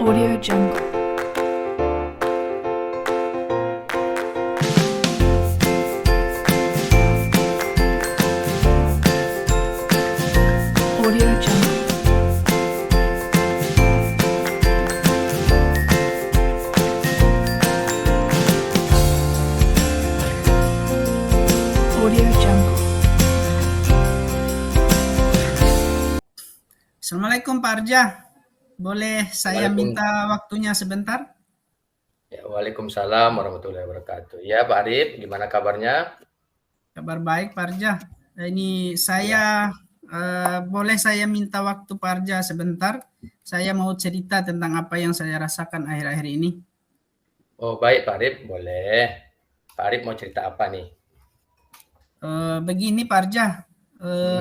Audio Jungle. Audio Jungle. Audio Jungle. Assalamualaikum Pak Arja, boleh saya Waalaikum- minta waktunya sebentar? Ya, Waalaikumsalam warahmatullahi wabarakatuh. Ya Pak Arif, gimana kabarnya? Kabar baik Pak Arja. Ini saya boleh saya minta waktu Pak Arja sebentar? Saya mau cerita tentang apa yang saya rasakan akhir-akhir ini. Oh baik Pak Arif, boleh. Pak Arif mau cerita apa nih? Begini Pak Arja,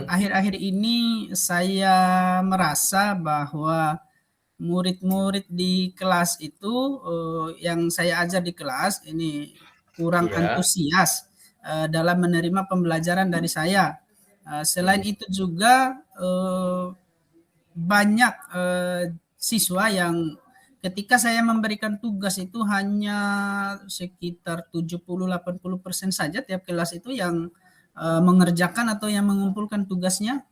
akhir-akhir ini saya merasa bahwa murid-murid di kelas itu yang saya ajar di kelas ini kurang Iya. antusias dalam menerima pembelajaran dari saya. Selain itu juga banyak siswa yang ketika saya memberikan tugas itu hanya sekitar 70-80% saja tiap kelas itu yang mengerjakan atau yang mengumpulkan tugasnya.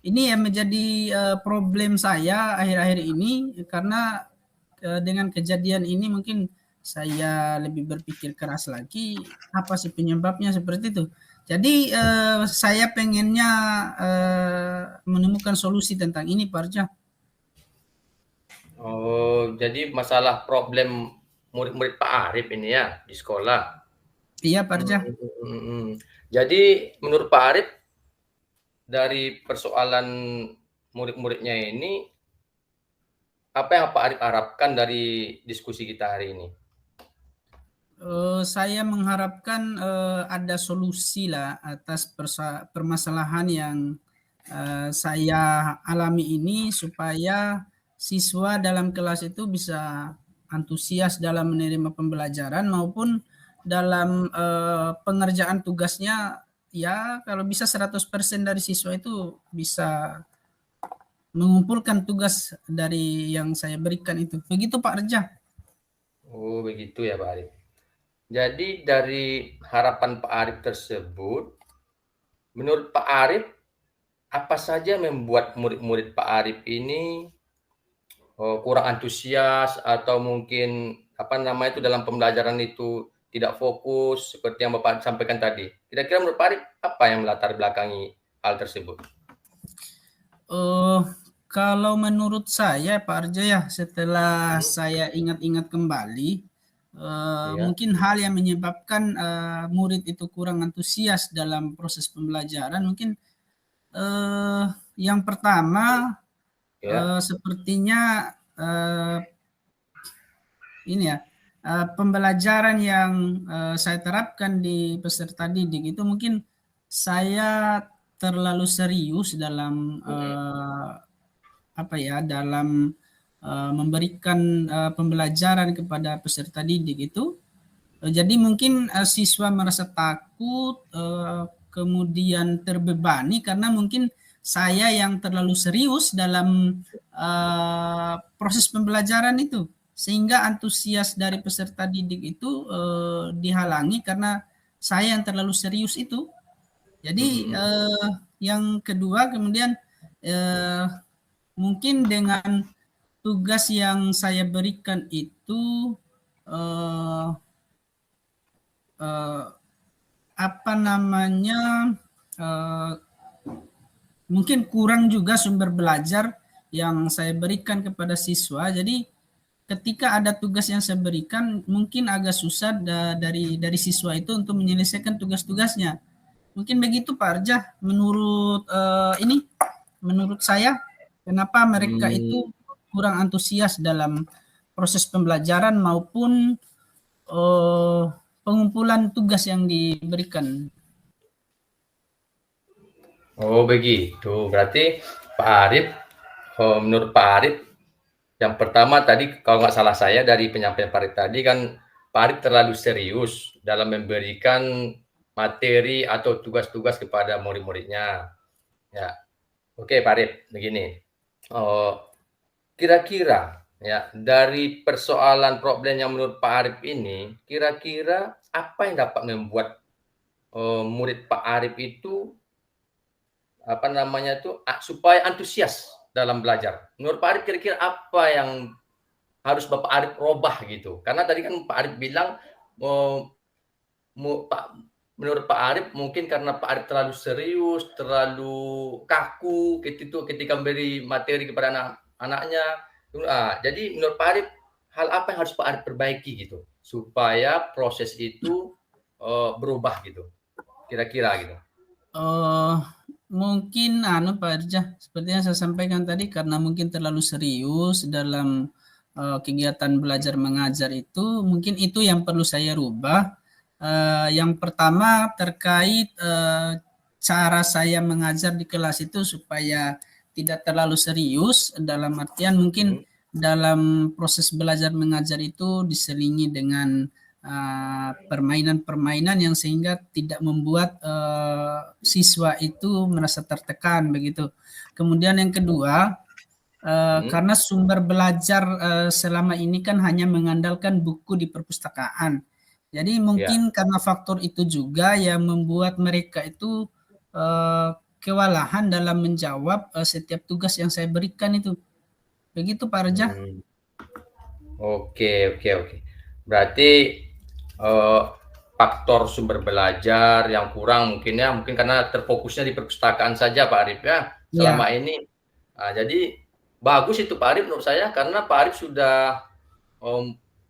Ini yang menjadi problem saya akhir-akhir ini karena dengan kejadian ini mungkin saya lebih berpikir keras lagi apa sih penyebabnya seperti itu. Jadi saya pengennya menemukan solusi tentang ini Pak Arja. Oh, jadi masalah problem murid-murid Pak Arif ini ya di sekolah. Iya Pak Arja. Jadi menurut Pak Arif dari persoalan murid-muridnya ini, apa yang Pak Arif harapkan dari diskusi kita hari ini? Saya mengharapkan ada solusi lah atas permasalahan yang saya alami ini supaya siswa dalam kelas itu bisa antusias dalam menerima pembelajaran maupun dalam pengerjaan tugasnya, ya kalau bisa 100% dari siswa itu bisa mengumpulkan tugas dari yang saya berikan itu. Begitu Pak Reja. Oh begitu ya Pak Arif. Jadi dari harapan Pak Arif tersebut, menurut Pak Arif, apa saja membuat murid-murid Pak Arif ini kurang antusias atau mungkin apa namanya itu dalam pembelajaran itu tidak fokus seperti yang Bapak sampaikan tadi. Kira-kira menurut Pak Arif apa yang melatar belakangi hal tersebut? Kalau menurut saya Pak Arja ya setelah saya ingat-ingat kembali, Iya. mungkin hal yang menyebabkan murid itu kurang antusias dalam proses pembelajaran mungkin yang pertama Ya. sepertinya ini ya pembelajaran yang saya terapkan di peserta didik itu mungkin saya terlalu serius dalam apa ya dalam memberikan pembelajaran kepada peserta didik itu. Jadi mungkin siswa merasa takut, kemudian terbebani karena mungkin saya yang terlalu serius dalam proses pembelajaran itu, sehingga antusias dari peserta didik itu dihalangi karena saya yang terlalu serius itu. Jadi yang kedua kemudian mungkin dengan tugas yang saya berikan itu apa namanya mungkin kurang juga sumber belajar yang saya berikan kepada siswa. Jadi ketika ada tugas yang saya berikan mungkin agak susah dari siswa itu untuk menyelesaikan tugas-tugasnya. Mungkin begitu Pak Arja menurut menurut saya kenapa mereka itu kurang antusias dalam proses pembelajaran maupun pengumpulan tugas yang diberikan. Oh begitu. Berarti Pak Arif, menurut Pak Arif, yang pertama tadi kalau nggak salah saya dari penyampaian Pak Arif tadi kan Pak Arif terlalu serius dalam memberikan materi atau tugas-tugas kepada murid-muridnya. Ya, oke Pak Arif, begini. Kira-kira Ya, dari persoalan problem yang menurut Pak Arif ini, kira-kira apa yang dapat membuat murid Pak Arif itu apa namanya tuh supaya antusias dalam belajar? Menurut Pak Arif kira-kira apa yang harus Bapak Arif robah gitu? Karena tadi kan Pak Arif bilang menurut Pak Arif mungkin karena Pak Arif terlalu serius, terlalu kaku ketika memberi materi kepada anak-anaknya. Jadi menurut Pak Arif hal apa yang harus Pak Arif perbaiki gitu supaya proses itu berubah gitu, kira-kira gitu. Mungkin Pak Arja, seperti yang saya sampaikan tadi, karena mungkin terlalu serius dalam kegiatan belajar mengajar itu, mungkin itu yang perlu saya rubah. Yang pertama terkait cara saya mengajar di kelas itu supaya tidak terlalu serius, dalam artian mungkin dalam proses belajar mengajar itu diselingi dengan permainan-permainan yang sehingga tidak membuat siswa itu merasa tertekan begitu. Kemudian yang kedua, karena sumber belajar selama ini kan hanya mengandalkan buku di perpustakaan. Jadi mungkin karena faktor itu juga yang membuat mereka itu kewalahan dalam menjawab setiap tugas yang saya berikan itu. Begitu Pak Reja. Oke. Berarti faktor sumber belajar yang kurang mungkin karena terfokusnya di perpustakaan saja Pak Arif ya selama ini. Jadi bagus itu Pak Arif menurut saya karena Pak Arif sudah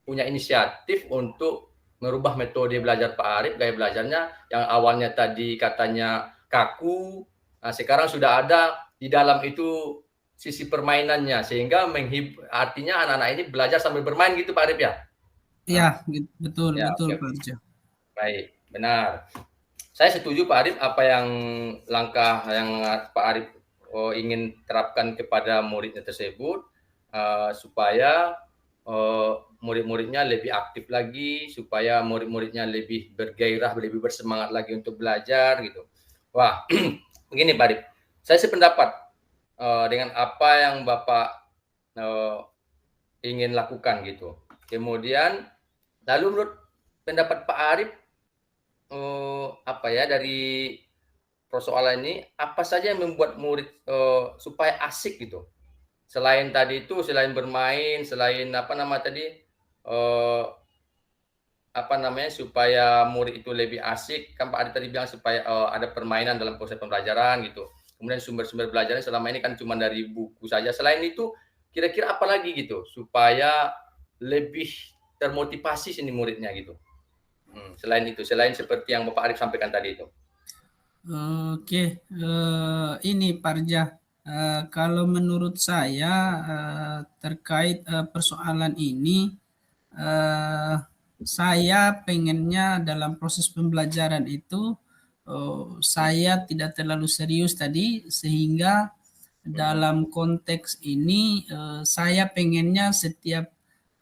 punya inisiatif untuk merubah metode belajar Pak Arif, gaya belajarnya yang awalnya tadi katanya kaku, sekarang sudah ada di dalam itu sisi permainannya sehingga artinya anak-anak ini belajar sambil bermain gitu Pak Arif ya? Iya, betul Ya, Pak oke. Arja. Baik, benar. Saya setuju Pak Arif apa yang langkah yang Pak Arif ingin terapkan kepada muridnya tersebut supaya murid-muridnya lebih aktif lagi, supaya murid-muridnya lebih bergairah, lebih bersemangat lagi untuk belajar gitu. Wah, begini Pak Arif, saya sependapat dengan apa yang Bapak ingin lakukan gitu. Kemudian lalu menurut pendapat Pak Arif dari persoalan ini apa saja yang membuat murid supaya asik gitu? Selain bermain, selain supaya murid itu lebih asik, kan Pak Arif tadi bilang supaya ada permainan dalam proses pembelajaran gitu. Kemudian sumber-sumber belajarnya selama ini kan cuma dari buku saja. Selain itu, kira-kira apa lagi gitu supaya lebih termotivasi sini muridnya gitu. Selain seperti yang Bapak Arif sampaikan tadi itu. Oke, ini Parja. Kalau menurut saya terkait persoalan ini, saya pengennya dalam proses pembelajaran itu saya tidak terlalu serius tadi, sehingga dalam konteks ini saya pengennya setiap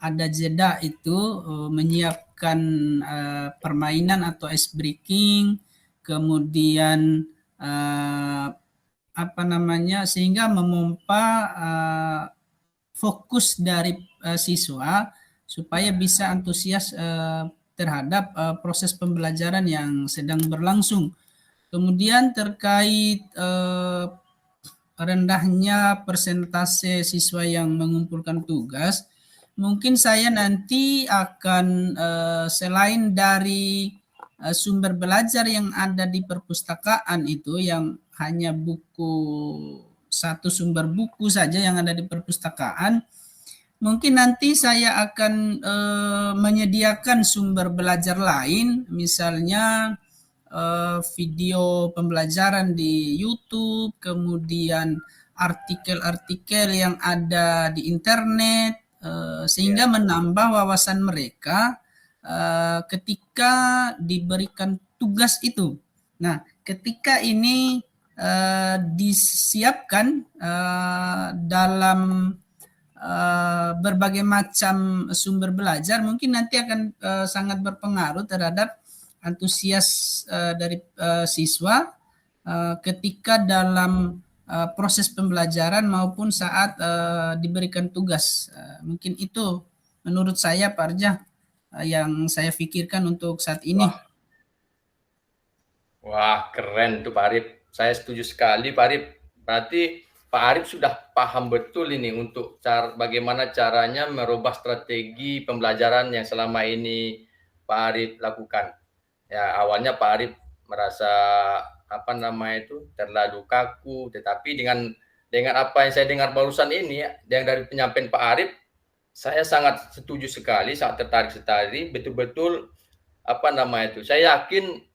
ada jeda itu menyiapkan permainan atau ice breaking, kemudian sehingga memompa fokus dari siswa supaya bisa antusias terhadap proses pembelajaran yang sedang berlangsung. Kemudian terkait rendahnya persentase siswa yang mengumpulkan tugas, mungkin saya nanti akan selain dari sumber belajar yang ada di perpustakaan itu yang hanya satu sumber buku saja yang ada di perpustakaan, mungkin nanti saya akan menyediakan sumber belajar lain, misalnya video pembelajaran di YouTube, kemudian artikel-artikel yang ada di internet, sehingga menambah wawasan mereka ketika diberikan tugas itu. Nah, ketika ini disiapkan dalam berbagai macam sumber belajar, mungkin nanti akan sangat berpengaruh terhadap antusias dari siswa ketika dalam proses pembelajaran maupun saat diberikan tugas. Mungkin itu menurut saya Pak Arja yang saya pikirkan untuk saat ini. Wah, keren tuh Pak Arif. Saya setuju sekali Pak Arif. Berarti Pak Arif sudah paham betul ini untuk bagaimana caranya merubah strategi pembelajaran yang selama ini Pak Arif lakukan. Ya, awalnya Pak Arif merasa terlalu kaku, tetapi dengan apa yang saya dengar barusan ini ya, yang dari penyampaian Pak Arif, saya sangat setuju sekali, sangat tertarik sekali, betul-betul saya yakin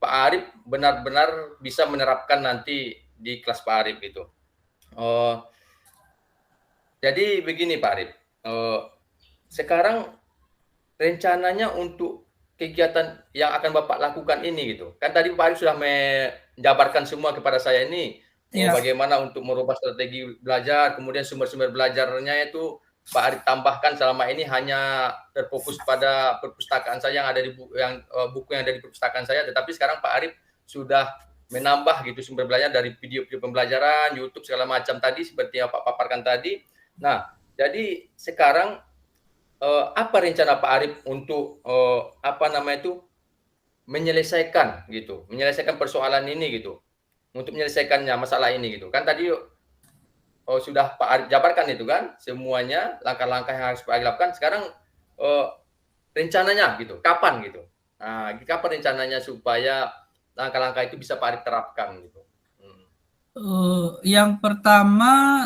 Pak Arif benar-benar bisa menerapkan nanti di kelas Pak Arif itu. Jadi begini Pak Arif, sekarang rencananya untuk kegiatan yang akan Bapak lakukan ini gitu. Kan tadi Pak Arif sudah menjabarkan semua kepada saya ini, bagaimana untuk merubah strategi belajar, kemudian sumber-sumber belajarnya itu Pak Arif tambahkan selama ini hanya terfokus pada perpustakaan saya yang ada di buku yang ada di perpustakaan saya, tetapi sekarang Pak Arif sudah menambah gitu sumber belajar dari video-video pembelajaran, YouTube segala macam tadi seperti yang Pak paparkan tadi. Nah, jadi sekarang apa rencana Pak Arif untuk menyelesaikan persoalan ini gitu, untuk menyelesaikannya masalah ini gitu. Kan tadi sudah Pak Arif jabarkan itu kan semuanya langkah-langkah yang harus Pak Arif lakukan. Sekarang rencananya gitu, kapan gitu? Nah, kapan rencananya supaya langkah-langkah itu bisa Pak Arif terapkan gitu? Yang pertama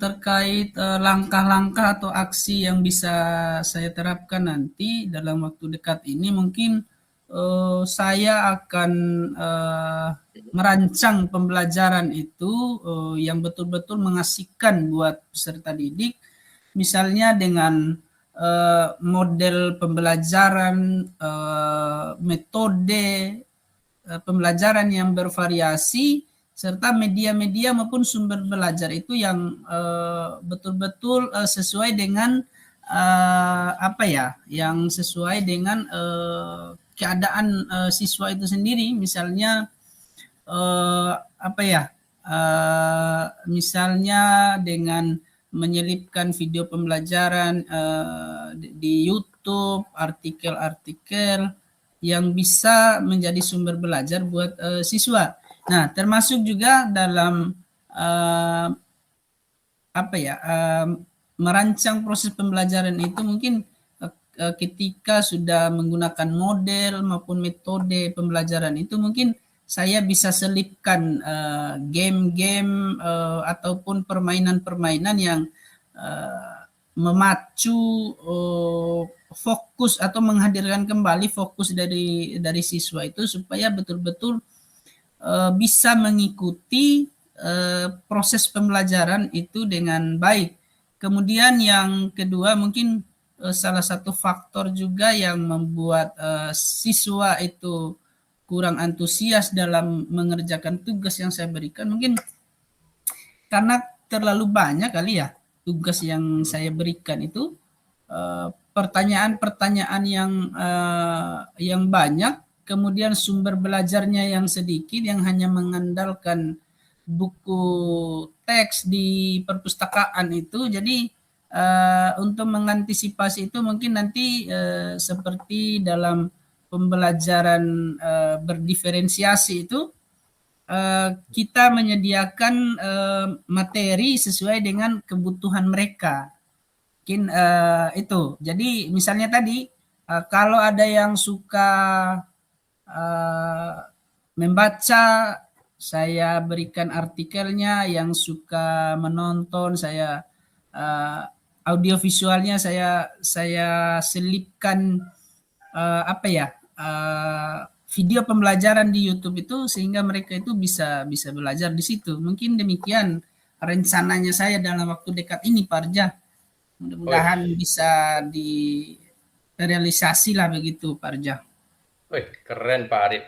terkait langkah-langkah atau aksi yang bisa saya terapkan nanti dalam waktu dekat ini, mungkin saya akan merancang pembelajaran itu yang betul-betul mengasihkan buat peserta didik, misalnya dengan model pembelajaran, metode pembelajaran yang bervariasi, serta media-media maupun sumber belajar itu yang betul-betul sesuai dengan yang sesuai dengan keadaan siswa itu sendiri. Misalnya misalnya dengan menyelipkan video pembelajaran di YouTube, artikel-artikel yang bisa menjadi sumber belajar buat siswa. Nah, termasuk juga dalam merancang proses pembelajaran itu, mungkin ketika sudah menggunakan model maupun metode pembelajaran itu, mungkin saya bisa selipkan game-game ataupun permainan-permainan yang memacu fokus atau menghadirkan kembali fokus dari siswa itu supaya betul-betul bisa mengikuti proses pembelajaran itu dengan baik. Kemudian yang kedua, mungkin salah satu faktor juga yang membuat siswa itu kurang antusias dalam mengerjakan tugas yang saya berikan, mungkin karena terlalu banyak kali ya tugas yang saya berikan itu, pertanyaan-pertanyaan yang banyak, kemudian sumber belajarnya yang sedikit, yang hanya mengandalkan buku teks di perpustakaan itu. Jadi untuk mengantisipasi itu, mungkin nanti seperti dalam pembelajaran berdiferensiasi itu, kita menyediakan materi sesuai dengan kebutuhan mereka. Mungkin itu. Jadi misalnya tadi kalau ada yang suka membaca, saya berikan artikelnya, yang suka menonton, saya audiovisualnya saya selipkan video pembelajaran di YouTube itu, sehingga mereka itu bisa belajar di situ. Mungkin demikian rencananya saya dalam waktu dekat ini, Pak Arja. Mudah-mudahan bisa direalisasi lah begitu, Pak Arja. Keren Pak Arif.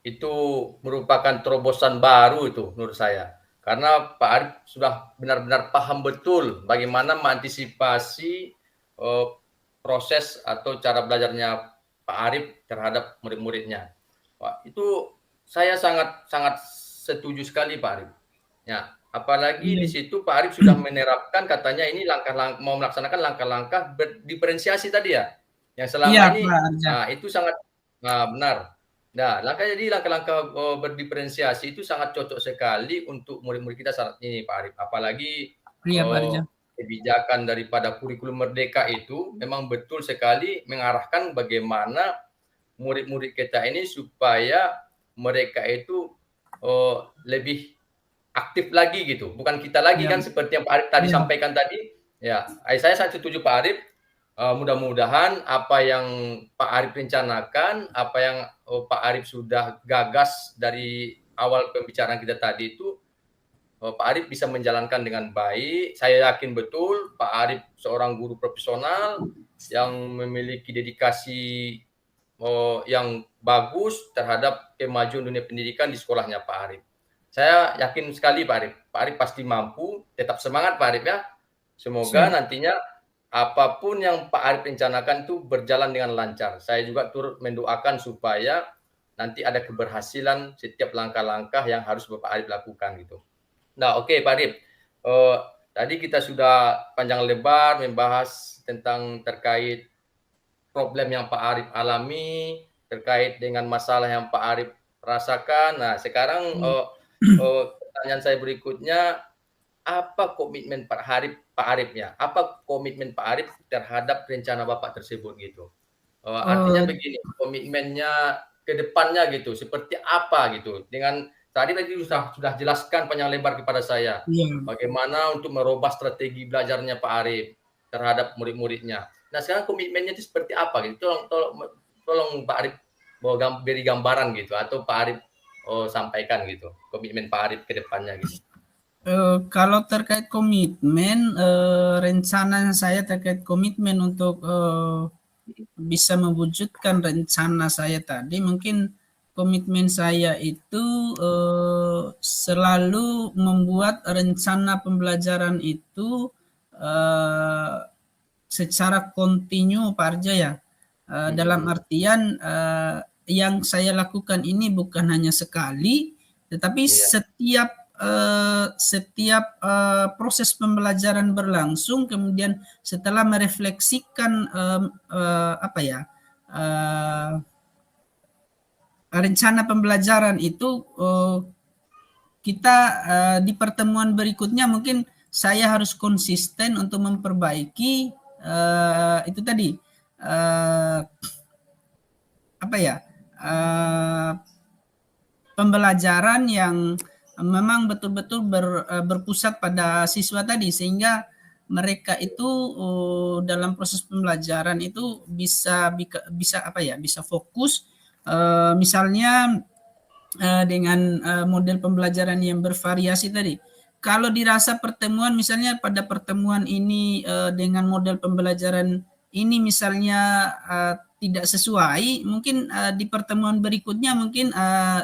Itu merupakan terobosan baru itu menurut saya. Karena Pak Arif sudah benar-benar paham betul bagaimana mengantisipasi proses atau cara belajarnya Pak Arif terhadap murid-muridnya. Wah, itu saya sangat setuju sekali Pak Arif. Ya, apalagi di Iya. situ Pak Arief sudah menerapkan katanya ini langkah-langkah mau melaksanakan langkah-langkah berdiferensiasi tadi ya, yang Iya, selama ini Pak Arja. itu sangat benar. Nah, langkah-langkah berdiferensiasi itu sangat cocok sekali untuk murid-murid kita saat ini Pak Arief. Apalagi Iya, Pak eee, Arja. kebijakan daripada kurikulum merdeka itu memang betul sekali mengarahkan bagaimana murid-murid kita ini supaya mereka itu lebih aktif lagi gitu, bukan kita lagi Iya, kan seperti yang Pak Arief tadi iya. sampaikan tadi. Ya, saya sangat setuju Pak Arief, mudah-mudahan apa yang Pak Arief rencanakan, apa yang, Pak Arief sudah gagas dari awal pembicaraan kita tadi itu, Pak Arief bisa menjalankan dengan baik. Saya yakin betul Pak Arief seorang guru profesional yang memiliki dedikasi, yang bagus terhadap kemajuan dunia pendidikan di sekolahnya Pak Arief. Saya yakin sekali Pak Arief. Pak Arief pasti mampu, tetap semangat Pak Arief ya. Semoga Siap. nantinya apapun yang Pak Arief rencanakan itu berjalan dengan lancar. Saya juga turut mendoakan supaya nanti ada keberhasilan setiap langkah-langkah yang harus Bapak Arief lakukan gitu. Nah, oke Pak Arief. Tadi kita sudah panjang lebar membahas tentang terkait problem yang Pak Arief alami, terkait dengan masalah yang Pak Arief rasakan. Nah, sekarang Iya. pertanyaan saya berikutnya, apa komitmen Pak Arief ya? Apa komitmen Pak Arief terhadap rencana Bapak tersebut gitu? Artinya Eh, begini, komitmennya ke depannya gitu, seperti apa gitu? Dengan tadi sudah jelaskan panjang lebar kepada saya, iya. bagaimana untuk merubah strategi belajarnya Pak Arief terhadap murid-muridnya. Nah, sekarang komitmennya itu seperti apa gitu? Tolong Pak Arief beri gambaran gitu atau Pak Arief sampaikan gitu, komitmen Pak Arief ke depannya gitu. Kalau terkait komitmen, rencana saya terkait komitmen untuk bisa mewujudkan rencana saya tadi, mungkin komitmen saya itu selalu membuat rencana pembelajaran itu eh, secara kontinu, Pak Arja ya. Dalam Mhm. artian yang saya lakukan ini bukan hanya sekali, tetapi Iya, setiap proses pembelajaran berlangsung, kemudian setelah merefleksikan apa ya eh, rencana pembelajaran itu, kita di pertemuan berikutnya mungkin saya harus konsisten untuk memperbaiki itu tadi uh, apa ya uh, pembelajaran yang memang betul-betul berpusat pada siswa tadi, sehingga mereka itu dalam proses pembelajaran itu bisa apa ya, bisa fokus, misalnya dengan model pembelajaran yang bervariasi tadi. Kalau dirasa pertemuan misalnya pada pertemuan ini dengan model pembelajaran ini misalnya tidak sesuai, mungkin di pertemuan berikutnya mungkin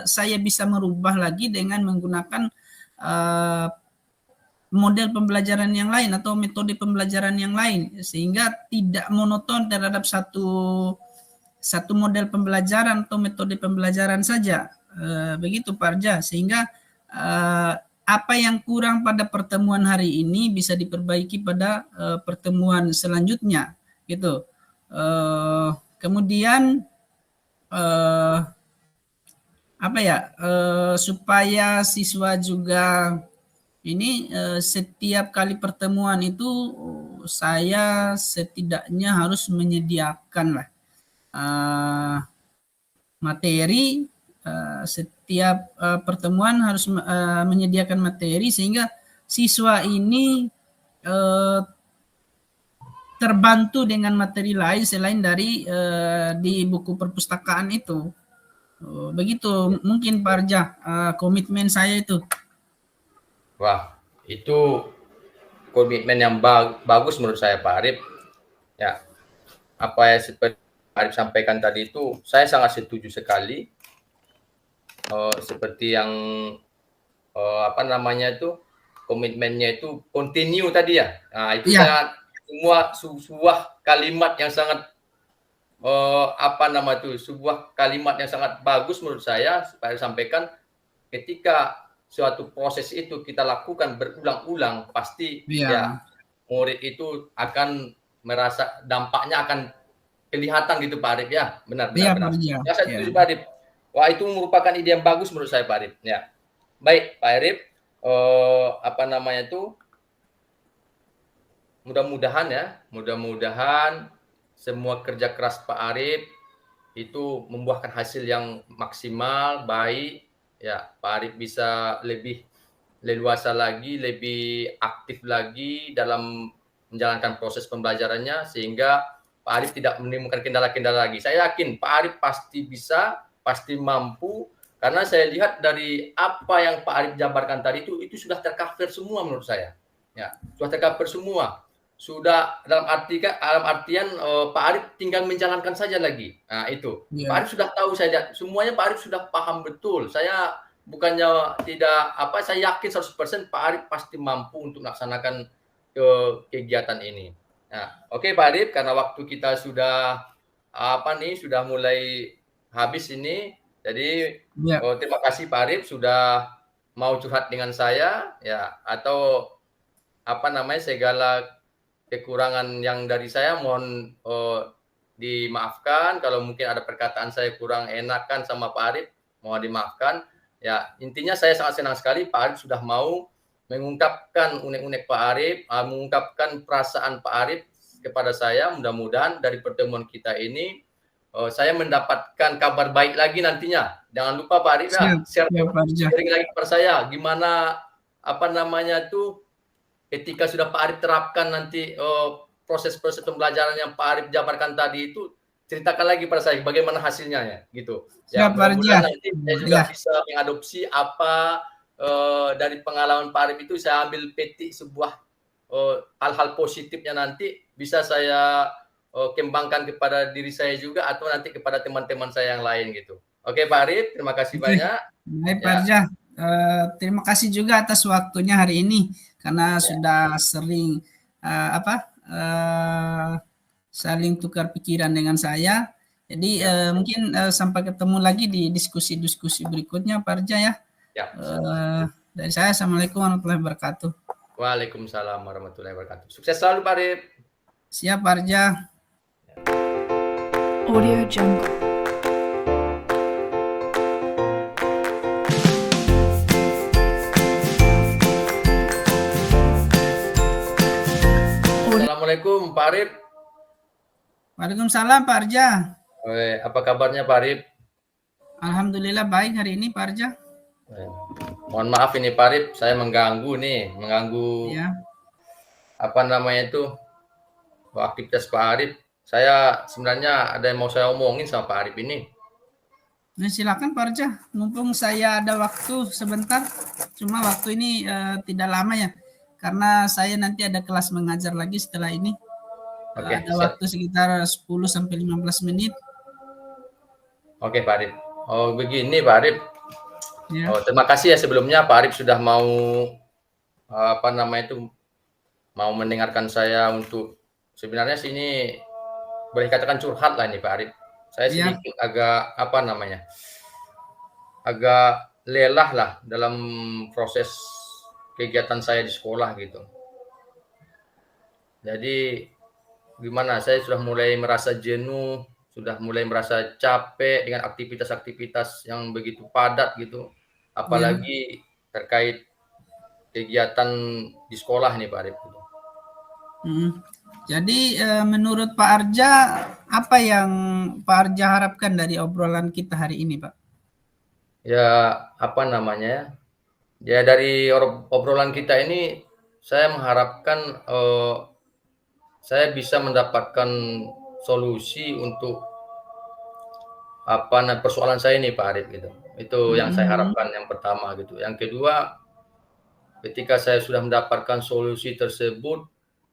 saya bisa merubah lagi dengan menggunakan model pembelajaran yang lain atau metode pembelajaran yang lain, sehingga tidak monoton terhadap satu model pembelajaran atau metode pembelajaran saja. Begitu Pak Arja, sehingga apa yang kurang pada pertemuan hari ini bisa diperbaiki pada pertemuan selanjutnya gitu. Kemudian apa ya, supaya siswa juga ini setiap kali pertemuan itu saya setidaknya harus menyediakan lah materi, setiap pertemuan harus menyediakan materi sehingga siswa ini terbantu dengan materi lain selain dari di buku perpustakaan itu. Begitu mungkin Pak Arja, komitmen saya itu. wah itu komitmen yang bagus menurut saya Pak Arief. Ya, apa yang seperti Pak Arief sampaikan tadi itu saya sangat setuju sekali. Seperti yang apa namanya itu komitmennya itu continue tadi ya. Nah, itu Iya, sangat sebuah kalimat yang sangat apa nama itu sebuah kalimat yang sangat bagus menurut saya supaya sampaikan ketika suatu proses itu kita lakukan berulang-ulang, pasti Iya. ya murid itu akan merasa dampaknya akan kelihatan gitu Pak Arif ya. Benar Iya, benar benar. Parja. Ya, saya Ya. setuju Pak Arif. Wah, itu merupakan ide yang bagus menurut saya Pak Arif. Ya. Baik Pak Arif, apa namanya itu, mudah-mudahan semua kerja keras Pak Arif itu membuahkan hasil yang maksimal, baik. Ya, Pak Arif bisa lebih leluasa lagi, lebih aktif lagi dalam menjalankan proses pembelajarannya, sehingga Pak Arif tidak menimbulkan kendala-kendala lagi. Saya yakin Pak Arif pasti bisa, pasti mampu, karena saya lihat dari apa yang Pak Arif jabarkan tadi itu sudah tercover semua menurut saya. Ya, sudah tercover semua. Sudah dalam artian Pak Arif tinggal menjalankan saja lagi. Nah, itu. Ya. Pak Arif sudah tahu, saya semuanya Pak Arif sudah paham betul. Saya bukannya tidak saya yakin 100% Pak Arif pasti mampu untuk melaksanakan kegiatan ini. Nah, oke Pak Arif, karena waktu kita sudah sudah mulai habis ini. Jadi Ya. terima kasih Pak Arif sudah mau curhat dengan saya ya, atau segala kekurangan yang dari saya mohon dimaafkan. Kalau mungkin ada perkataan saya kurang enakan sama Pak Arif, mohon dimaafkan. Ya, intinya saya sangat senang sekali Pak Arif sudah mau mengungkapkan unek-unek Pak Arif, mengungkapkan perasaan Pak Arif kepada saya. Mudah-mudahan dari pertemuan kita ini saya mendapatkan kabar baik lagi nantinya. Jangan lupa Pak Arif ya, sharing lagi kepada saya gimana ketika sudah Pak Arif terapkan nanti proses-proses pembelajaran yang Pak Arif jabarkan tadi itu, ceritakan lagi pada saya bagaimana hasilnya ya, gitu. Ya, mudah-mudahan nanti saya juga bisa mengadopsi apa dari pengalaman Pak Arif itu, saya ambil petik sebuah hal-hal positifnya, nanti bisa saya kembangkan kepada diri saya juga atau nanti kepada teman-teman saya yang lain gitu. Oke Pak Arif, terima kasih banyak. Baik Pak Arja, terima kasih juga atas waktunya hari ini, karena sudah sering saling tukar pikiran dengan saya. Jadi mungkin sampai ketemu lagi di diskusi-diskusi berikutnya Pak Arja ya. Dari saya, Assalamualaikum warahmatullahi wabarakatuh. Waalaikumsalam warahmatullahi wabarakatuh. Sukses selalu Pak Arif. Siap Pak Arja. Audio Jungle. Assalamualaikum Pak Arif. Waalaikumsalam Pak Arja. Apa kabarnya Pak Arif? Alhamdulillah baik hari ini Pak Arja. Mohon maaf ini Pak Arif, saya mengganggu ya. Aktivitas Pak Arif. Saya sebenarnya ada yang mau saya omongin sama Pak Arif ini. Nah, silakan Pak Arja, mumpung saya ada waktu sebentar. Cuma waktu ini tidak lama ya, karena saya nanti ada kelas mengajar lagi setelah ini. Ada waktu sekitar 10-15 menit. Oke Pak Arif. Oh begini Pak Arif. Ya. Terima kasih ya sebelumnya Pak Arif sudah mau mau mendengarkan saya. Untuk sebenarnya sini boleh katakan curhat lah ini Pak Arif. Saya sedikit agak agak lelah lah dalam proses kegiatan saya di sekolah gitu. Jadi gimana, saya sudah mulai merasa jenuh, sudah mulai merasa capek dengan aktivitas-aktivitas yang begitu padat gitu. Apalagi terkait kegiatan di sekolah nih Pak Arif. Jadi menurut Pak Arja, apa yang Pak Arja harapkan dari obrolan kita hari ini Pak? Ya ya dari obrolan kita ini saya mengharapkan saya bisa mendapatkan solusi untuk persoalan saya ini Pak Arif gitu. Itu yang saya harapkan yang pertama gitu. Yang kedua, ketika saya sudah mendapatkan solusi tersebut,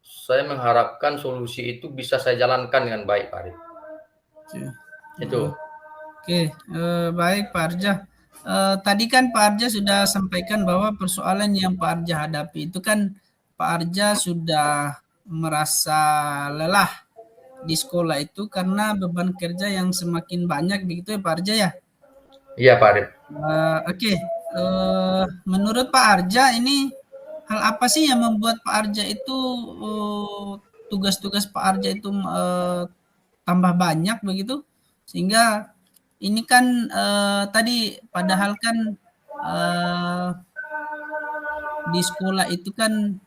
saya mengharapkan solusi itu bisa saya jalankan dengan baik Pak Arif. Itu. Oke, baik Pak Arja. Tadi kan Pak Arja sudah sampaikan bahwa persoalan yang Pak Arja hadapi itu kan Pak Arja sudah merasa lelah di sekolah itu karena beban kerja yang semakin banyak begitu ya Pak Arja ya? Iya Pak Arif. Oke. menurut Pak Arja ini hal apa sih yang membuat Pak Arja itu tugas-tugas Pak Arja itu tambah banyak begitu sehingga ini kan tadi padahal kan eh, di sekolah itu kan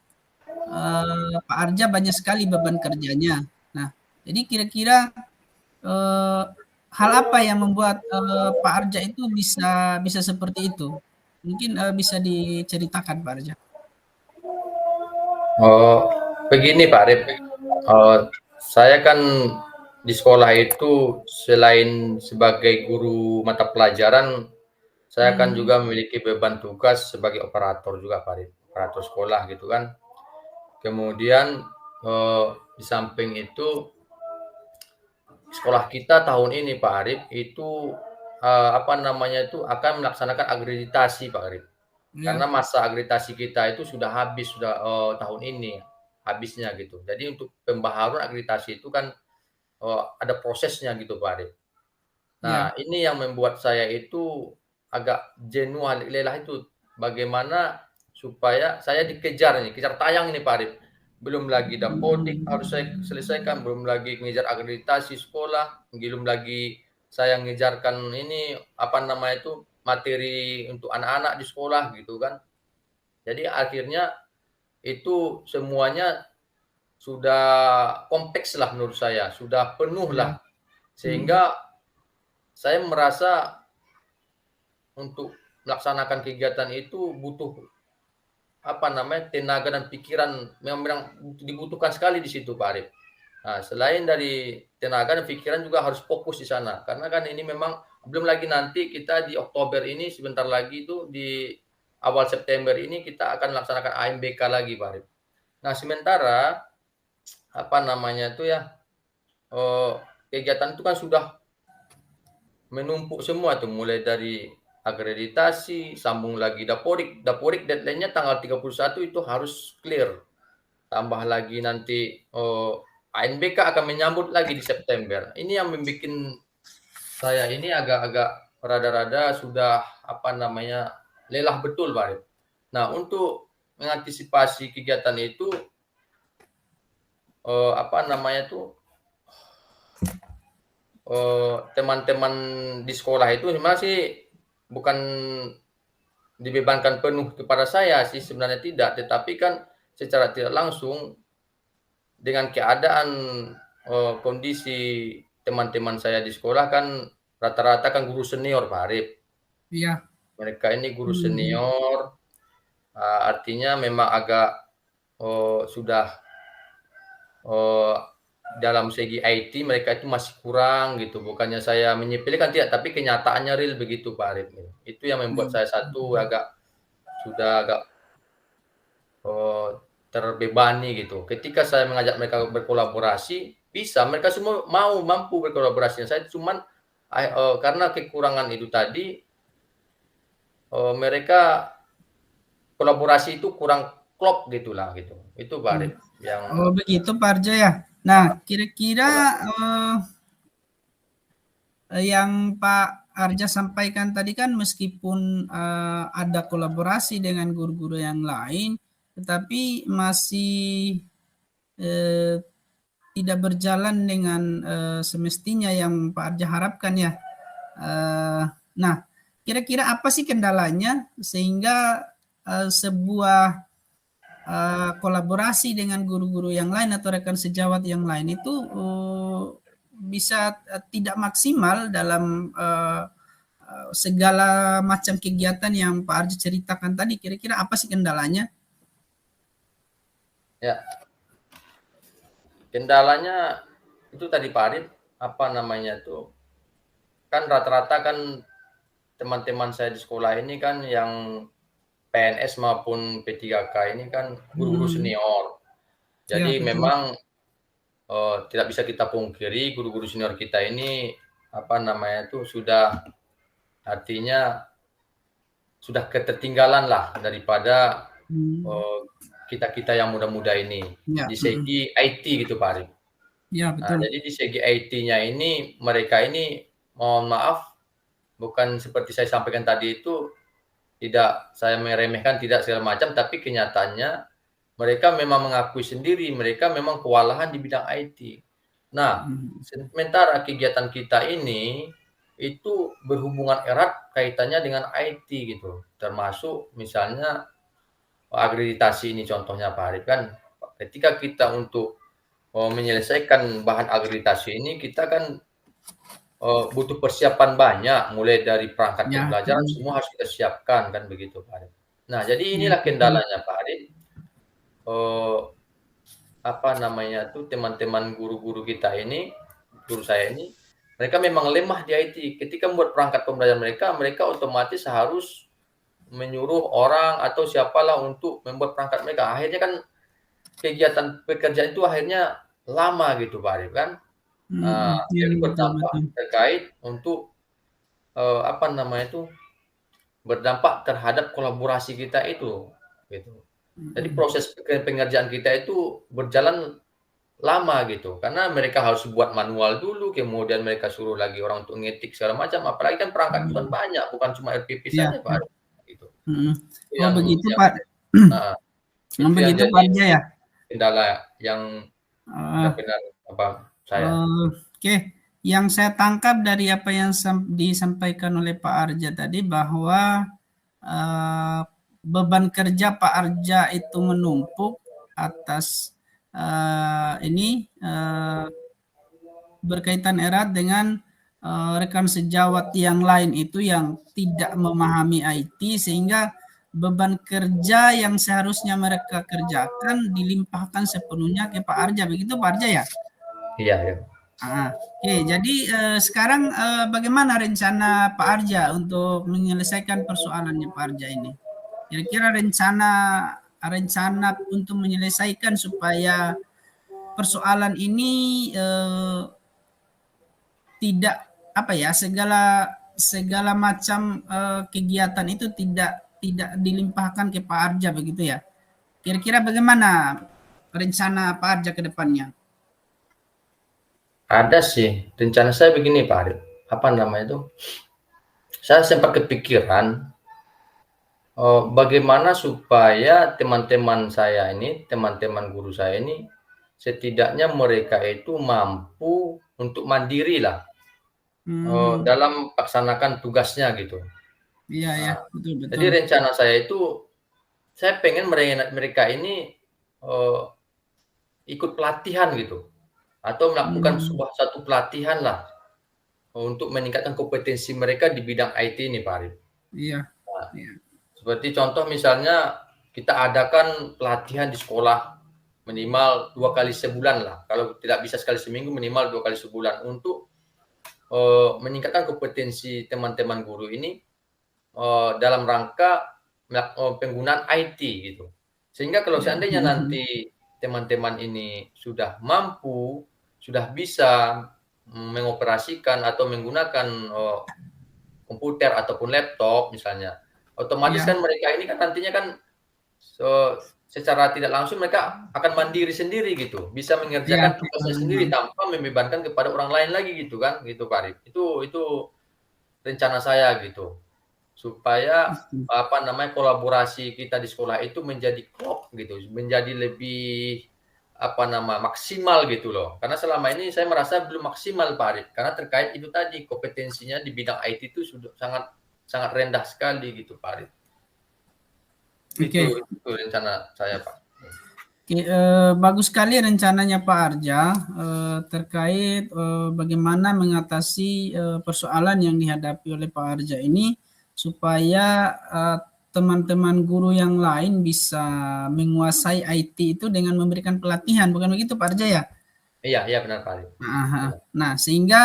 Pak Arja banyak sekali beban kerjanya. Nah, jadi kira-kira eh, hal apa yang membuat Pak Arja itu bisa bisa seperti itu? Mungkin bisa diceritakan Pak Arja. Oh, begini Pak Arif, saya kan di sekolah itu selain sebagai guru mata pelajaran, saya kan juga memiliki beban tugas sebagai operator juga Pak Arif, operator sekolah gitu kan. Kemudian di samping itu sekolah kita tahun ini Pak Arif itu apa namanya itu akan melaksanakan akreditasi Pak Arif. Ya, Karena masa akreditasi kita itu sudah habis sudah tahun ini habisnya gitu. Jadi untuk pembaharuan akreditasi itu kan ada prosesnya gitu Pak Arif. ya, Nah, ini yang membuat saya itu agak jenuh lelah itu bagaimana supaya saya dikejar nih, kejar tayang ini Pak Arif. Belum lagi dapodik harus saya selesaikan, belum lagi ngejar akreditasi sekolah, belum lagi saya ngejarkan ini apa namanya itu materi untuk anak-anak di sekolah gitu kan. Jadi akhirnya itu semuanya sudah kompleks lah menurut saya, sudah penuh ya. lah. Sehingga saya merasa untuk melaksanakan kegiatan itu butuh apa namanya tenaga dan pikiran memang dibutuhkan sekali di situ Pak Arif. Nah, selain dari tenaga dan pikiran juga harus fokus di sana karena kan ini memang belum lagi nanti kita di Oktober ini sebentar lagi itu di awal September ini kita akan melaksanakan AMBK lagi Pak Arif. Nah, sementara apa namanya itu ya kegiatan itu kan sudah menumpuk semua tuh mulai dari akreditasi, sambung lagi dapodik. Dapodik deadline-nya tanggal 31 itu harus clear. Tambah lagi nanti ANBK akan menyambut lagi di September. Ini yang membuat saya ini agak-agak rada-rada sudah apa namanya lelah betul Pak Arif. Nah, untuk mengantisipasi kegiatan itu apa namanya tuh teman-teman di sekolah itu masih bukan dibebankan penuh kepada saya sih sebenarnya tidak, tetapi kan secara tidak langsung dengan keadaan kondisi teman-teman saya di sekolah kan rata-rata kan guru senior Pak Arif. Iya. Mereka ini guru senior, artinya memang agak sudah dalam segi IT mereka itu masih kurang gitu. Bukannya saya menyepelekan tidak, tapi kenyataannya real begitu Pak Arif. Itu yang membuat saya satu sudah agak terbebani gitu. Ketika saya mengajak mereka berkolaborasi, bisa mereka semua mampu berkolaborasi. Saya cuman karena kekurangan itu tadi mereka kolaborasi itu kurang klop gitulah gitu. Itu Pak Arif yang Oh begitu Pak Arja ya. Nah, kira-kira yang Pak Arja sampaikan tadi kan meskipun ada kolaborasi dengan guru-guru yang lain, tetapi masih eh, tidak berjalan dengan semestinya yang Pak Arja harapkan ya. Nah, kira-kira apa sih kendalanya sehingga sebuah kolaborasi dengan guru-guru yang lain atau rekan sejawat yang lain itu bisa tidak maksimal dalam segala macam kegiatan yang Pak Arji ceritakan tadi. Kira-kira apa sih kendalanya? ya kendalanya itu tadi Pak Arif apa namanya tuh kan rata-rata kan teman-teman saya di sekolah ini kan yang PNS maupun P3K ini kan guru-guru senior. Ya, Jadi betul. memang tidak bisa kita pungkiri guru-guru senior kita ini apa namanya itu sudah artinya sudah ketertinggalan lah daripada kita-kita yang muda-muda ini Ya, di segi IT gitu Pak Arif. ya Nah, betul. jadi di segi IT-nya ini mereka ini mohon maaf bukan seperti saya sampaikan tadi itu tidak saya meremehkan, tidak segala macam, tapi kenyataannya mereka memang mengakui sendiri, mereka memang kewalahan di bidang IT. Nah, sementara kegiatan kita ini itu berhubungan erat kaitannya dengan IT gitu, termasuk misalnya akreditasi ini contohnya Pak Arif kan, ketika kita untuk menyelesaikan bahan akreditasi ini kita kan butuh persiapan banyak, mulai dari perangkat Ya, pembelajaran semua harus kita siapkan kan begitu Pak Arif. Nah, jadi inilah kendalanya Pak Arif. Apa namanya tuh teman-teman guru-guru kita ini, guru saya ini, mereka memang lemah di IT. Ketika membuat perangkat pembelajaran mereka otomatis harus menyuruh orang atau siapalah untuk membuat perangkat mereka. Akhirnya kan kegiatan pekerjaan itu akhirnya lama gitu Pak Arif kan. iya, Jadi betul, berdampak betul. terkait untuk apa namanya itu berdampak terhadap kolaborasi kita itu gitu. Jadi proses pengerjaan kita itu berjalan lama gitu, karena mereka harus buat manual dulu, kemudian mereka suruh lagi orang untuk ngetik segala macam, apalagi kan perangkat itu kan banyak, bukan cuma RPP Iya. saja Pak, gitu. Oh Yang begitu yang Pak. heeh, Oh itu yang begitu Pak jadi Arja ya. kendala yang Eh, benar apa saya. Oke, yang saya tangkap dari apa yang disampaikan oleh Pak Arja tadi bahwa beban kerja Pak Arja itu menumpuk atas ini berkaitan erat dengan rekan sejawat yang lain itu yang tidak memahami IT sehingga beban kerja yang seharusnya mereka kerjakan dilimpahkan sepenuhnya ke Pak Arja. Begitu Pak Arja ya? Iya, ya. Oke, jadi sekarang bagaimana rencana Pak Arja untuk menyelesaikan persoalannya Pak Arja ini? Kira-kira rencana untuk menyelesaikan supaya persoalan ini tidak apa ya segala macam kegiatan itu tidak dilimpahkan ke Pak Arja begitu ya. Kira-kira bagaimana rencana Pak Arja ke depannya? Ada sih, rencana saya begini Pak Arif, apa namanya itu, saya sempat kepikiran bagaimana supaya teman-teman saya ini, teman-teman guru saya ini, setidaknya mereka itu mampu untuk mandiri lah dalam melaksanakan tugasnya gitu. Iya ya, betul Jadi betul. rencana saya itu, saya pengen mereka ini ikut pelatihan gitu, atau melakukan satu pelatihan lah untuk meningkatkan kompetensi mereka di bidang IT ini Pak Arif. Iya. Nah, Iya. seperti contoh misalnya kita adakan pelatihan di sekolah minimal 2 kali sebulan lah. Kalau tidak bisa sekali seminggu minimal 2 kali sebulan untuk meningkatkan kompetensi teman-teman guru ini dalam rangka penggunaan IT gitu. Sehingga kalau seandainya nanti teman-teman ini sudah mampu, sudah bisa mengoperasikan atau menggunakan komputer ataupun laptop misalnya, otomatis kan mereka ini kan nantinya kan secara tidak langsung mereka akan mandiri sendiri gitu, bisa mengerjakan tugasnya sendiri tanpa membebankan kepada orang lain lagi gitu kan, gitu Pak Arif. Itu rencana saya gitu, supaya apa namanya kolaborasi kita di sekolah itu menjadi klop gitu, menjadi lebih apa nama maksimal gitu loh. Karena selama ini saya merasa belum maksimal Pak Arif, karena terkait itu tadi kompetensinya di bidang IT itu sudah sangat rendah sekali gitu Pak Arif. Itu rencana saya Pak. Oke, bagus sekali rencananya Pak Arja terkait bagaimana mengatasi persoalan yang dihadapi oleh Pak Arja ini supaya teman-teman guru yang lain bisa menguasai IT itu dengan memberikan pelatihan, bukan begitu Pak Arja ya? Iya benar Pak Arif. Nah, sehingga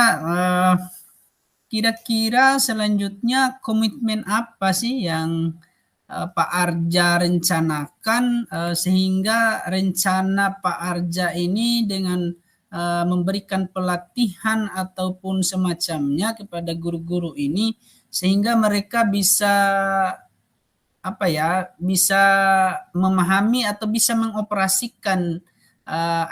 kira-kira selanjutnya komitmen apa sih yang Pak Arja rencanakan sehingga rencana Pak Arja ini dengan memberikan pelatihan ataupun semacamnya kepada guru-guru ini sehingga mereka bisa apa ya bisa memahami atau bisa mengoperasikan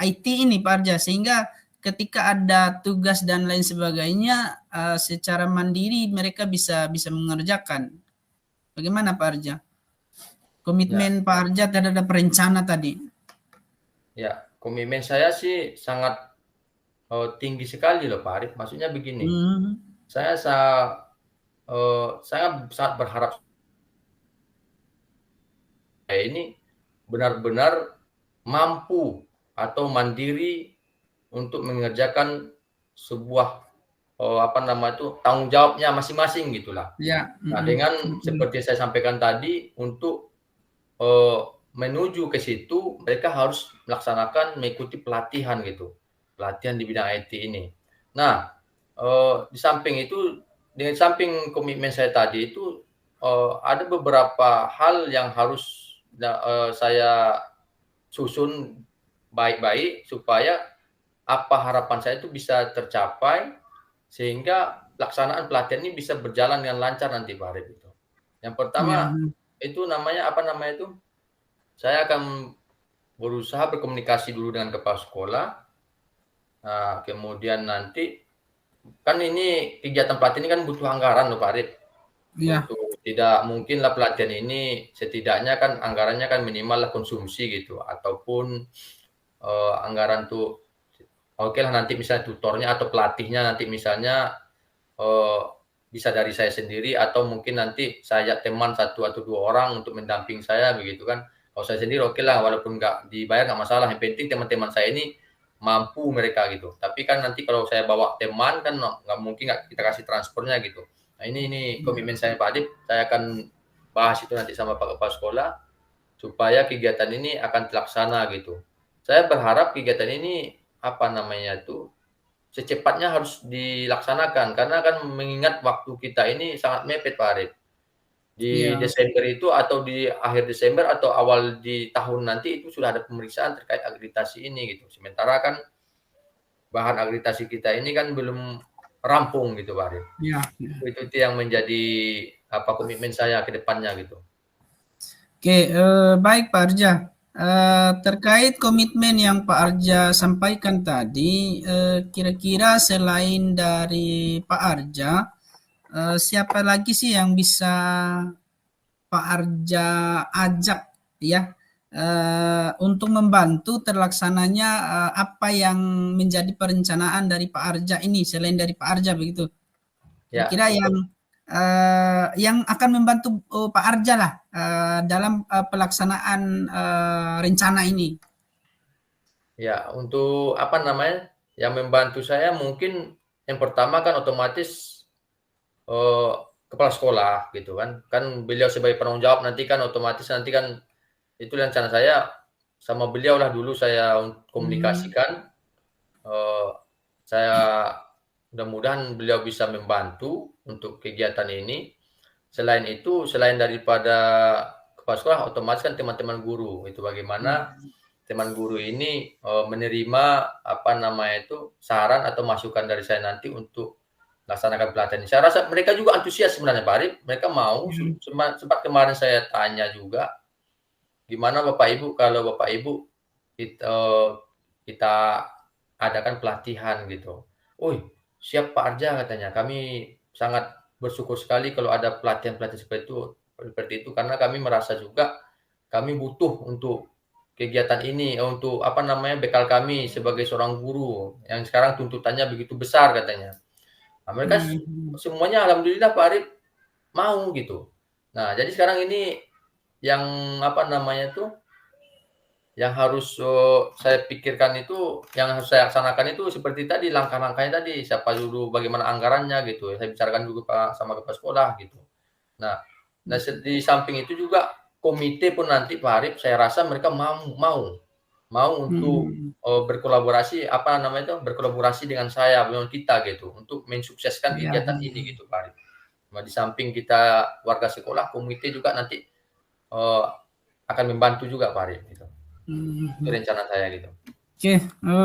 IT ini Pak Arja sehingga ketika ada tugas dan lain sebagainya secara mandiri mereka bisa mengerjakan. Bagaimana Pak Arja? Komitmen Pak Arja terhadap rencana tadi. Ya, komitmen saya sih sangat tinggi sekali loh Pak Arif. Maksudnya begini, saya sangat berharap saya ini benar-benar mampu atau mandiri untuk mengerjakan sebuah tanggung jawabnya masing-masing gitulah. Ya. Nah, dengan seperti saya sampaikan tadi, untuk menuju ke situ mereka harus mengikuti pelatihan gitu, pelatihan di bidang IT ini. Nah, di samping itu, dengan samping komitmen saya tadi itu, ada beberapa hal yang harus saya susun baik-baik supaya harapan saya itu bisa tercapai, sehingga pelaksanaan pelatihan ini bisa berjalan dengan lancar nanti Pak Arif itu. Yang pertama itu saya akan berusaha berkomunikasi dulu dengan kepala sekolah. Nah, kemudian nanti kan ini kegiatan pelatihan ini kan butuh anggaran loh Pak Arif. Ya. Tidak mungkin lah pelatihan ini, setidaknya kan anggarannya kan minimal lah konsumsi gitu, ataupun anggaran tuh oke lah nanti misalnya tutornya atau pelatihnya nanti misalnya bisa dari saya sendiri, atau mungkin nanti saya teman 1 atau 2 orang untuk mendamping saya begitu kan. Kalau saya sendiri oke lah, walaupun nggak dibayar nggak masalah, yang penting teman-teman saya ini mampu mereka gitu. Tapi kan nanti kalau saya bawa teman kan nggak mungkin nggak kita kasih transportnya gitu. Nah ini komitmen saya Pak Adip, saya akan bahas itu nanti sama Pak Kepala Sekolah supaya kegiatan ini akan terlaksana gitu. Saya berharap kegiatan ini secepatnya harus dilaksanakan, karena kan mengingat waktu kita ini sangat mepet Pak Arif. Di Desember itu, atau di akhir Desember atau awal di tahun nanti itu sudah ada pemeriksaan terkait akreditasi ini gitu. Sementara kan bahan akreditasi kita ini kan belum rampung gitu Pak Arif. Itu yang menjadi komitmen saya ke depannya gitu. Oke, baik Pak Arja. Terkait komitmen yang Pak Arja sampaikan tadi, kira-kira selain dari Pak Arja, siapa lagi sih yang bisa Pak Arja ajak ya untuk membantu terlaksananya apa yang menjadi perencanaan dari Pak Arja ini, selain dari Pak Arja begitu? Kira-kira yang akan membantu Pak Arja lah dalam pelaksanaan rencana ini. Ya, untuk yang membantu saya mungkin yang pertama kan otomatis kepala sekolah gitu kan. Kan beliau sebagai penanggung jawab nanti kan otomatis nanti kan itu rencana saya sama beliau lah dulu saya komunikasikan. Saya mudah-mudahan beliau bisa membantu untuk kegiatan ini. Selain itu, selain daripada kepala sekolah, otomatis kan teman-teman guru. Itu bagaimana teman guru ini menerima saran atau masukan dari saya nanti untuk melaksanakan pelatihan ini. Saya rasa mereka juga antusias sebenarnya Pak Arif. Mereka mau. Sempat kemarin saya tanya juga, gimana Bapak Ibu kalau Bapak Ibu kita adakan pelatihan gitu. Siap Pak Arja katanya. Kami sangat bersyukur sekali kalau ada pelatihan-pelatihan seperti itu, karena kami merasa juga kami butuh untuk kegiatan ini, untuk bekal kami sebagai seorang guru yang sekarang tuntutannya begitu besar katanya. Nah, mereka semuanya alhamdulillah Pak Arif mau gitu. Nah, jadi sekarang ini yang yang harus saya pikirkan itu, yang harus saya laksanakan itu seperti tadi langkah-langkahnya tadi, siapa dulu, bagaimana anggarannya gitu. Saya bicarakan juga sama kepala sekolah gitu. Nah, di samping itu juga komite pun nanti Pak Arif saya rasa mereka mau untuk berkolaborasi berkolaborasi dengan saya, dengan kita gitu, untuk mensukseskan kegiatan ini gitu Pak Arif. Nah, di samping kita warga sekolah, komite juga nanti akan membantu juga Pak Arif gitu. Itu rencana saya gitu. Oke,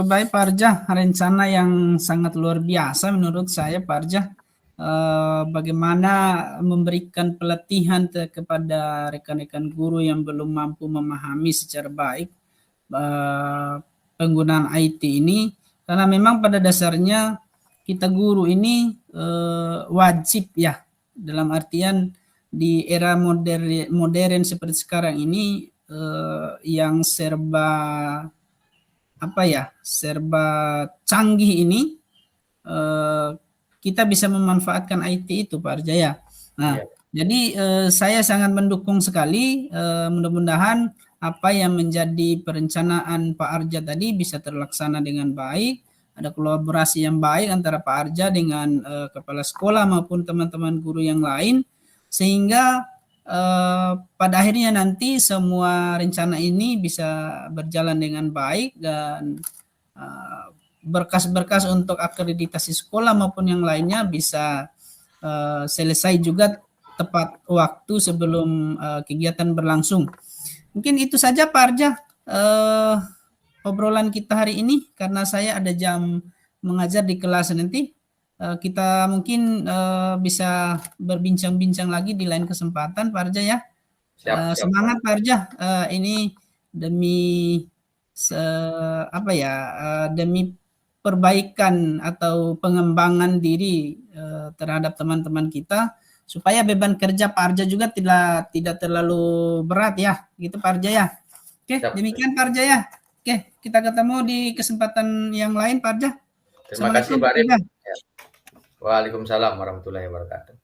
baik Pak Arja, rencana yang sangat luar biasa menurut saya Pak Arja. Bagaimana memberikan pelatihan kepada rekan-rekan guru yang belum mampu memahami secara baik penggunaan IT ini, karena memang pada dasarnya kita guru ini wajib ya, dalam artian di era modern seperti sekarang ini yang serba serba canggih ini, kita bisa memanfaatkan IT itu, Pak Arja ya. Nah, Iya. jadi saya sangat mendukung sekali, mudah-mudahan apa yang menjadi perencanaan Pak Arja tadi bisa terlaksana dengan baik, ada kolaborasi yang baik antara Pak Arja dengan kepala sekolah maupun teman-teman guru yang lain, sehingga pada akhirnya nanti semua rencana ini bisa berjalan dengan baik dan berkas-berkas untuk akreditasi sekolah maupun yang lainnya bisa selesai juga tepat waktu sebelum kegiatan berlangsung. Mungkin itu saja Pak Arja obrolan kita hari ini, karena saya ada jam mengajar di kelas nanti. Kita mungkin bisa berbincang-bincang lagi di lain kesempatan Pak Arja ya. Siap, Semangat Pak Arja, ini demi demi perbaikan atau pengembangan diri terhadap teman-teman kita, supaya beban kerja Pak Arja juga tidak terlalu berat ya, gitu Pak Arja ya. Oke, Siap. demikian Pak Arja ya. Oke, kita ketemu di kesempatan yang lain Pak Arja. Terima kasih Pak Arif. Assalamualaikum. Waalaikumsalam warahmatullahi wabarakatuh.